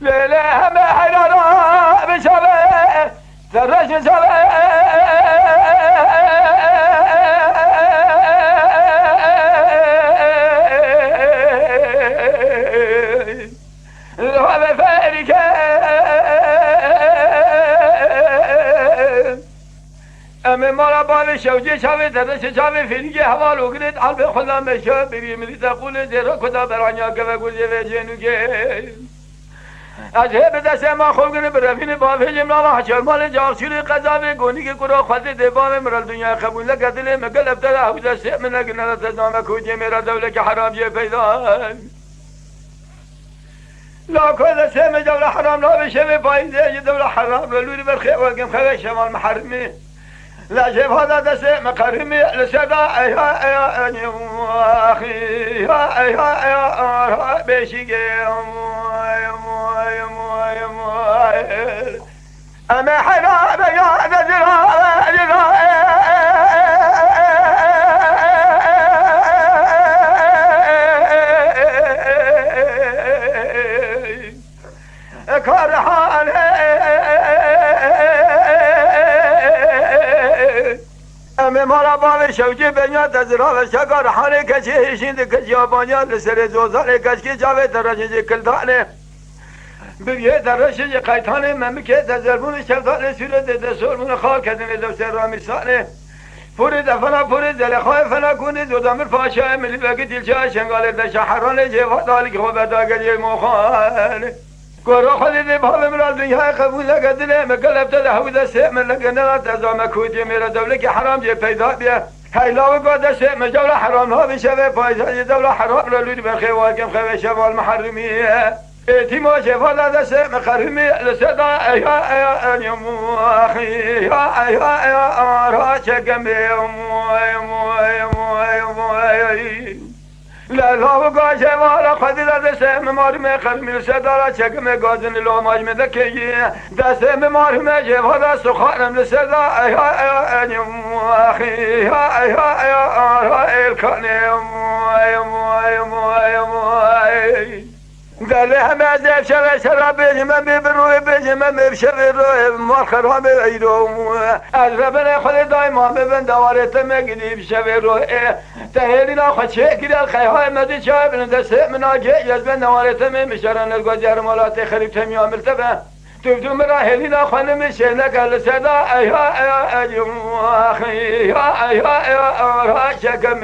لیله همه حیران بشوه درش بشوه رو به فری که اما مارا بال شوجه شوه درش شوه فری که حوال اگرد حلب خودم بشه بری مریض قول زیرا کدا برانیا که و گوزه و جنو که از هی به دست ما خوب کنه برفین بافه جملا و حشرمال جاکشوری قضاوه گونی که کرا خواهد دیبانه مرال دنیا قبول نکردله مگل افتر حوز سیب من نگنه را تزامه کوچه میرا دوله که حرام جه پیدا لا كل سيم دولة حرام لا بشبه بايزة دولة حرام لولي برخي وقم خلي شمال محرمي لا شيف هذا دسي مقرمي لسدا ايها اخي ايها بيشيكي اما حرام يا نزل كرهان اما مارا بال شوجي بنيا تزرا و شکار حال کچی هشیند کچی آبانیا لسر زوزان کچی جاوه درجه کلدانه بگه درجه قیتانه ممکه تزربون شفدان سورت دسورمون خال کدن دو سر رامیسانه پوری دفنا پوری زلخواه فنا کنی دودامر پاشا ملی بگی دیلچه شنگال دشحرانه جواد آلی که خوب داگه موخانه گورا خودی دی بحال مرال دنیا قبول نکردله مگل ابتد حوزه سه من لگنه تزام کودی میره دوله که حرام جه پیدا بیا هیلاو گاده سه مجاول حرام ها بشوه پایزه دوله حرام را لوری برخی واقم خواه شوال محرمیه اعتیما شفا داده سه مخرمی لسدا ایا انیمو اخی ایا آرها چکم لا لا وقاشه ولا خذي دسه ممار ما خرمي سدارا چکم گازن لو ماج مدکی دسه ممار ما جواد سخارم لسدا ایا انیم اخي ایا الكنم دله همه زف شراب بجمع بروی بجمع بشوی روی مال خرام ایرو از ربنا خود دائما ببند دوارت مگنی بشوی روی تهلینا خود شکر خیهای مدی چای بن دست مناجه یزبن دوارت مشرن الگوزر مالات خریب تمی عمل تبه تبدو مرا هلینا خانم شنک لسدا ایا اخي ایا شکم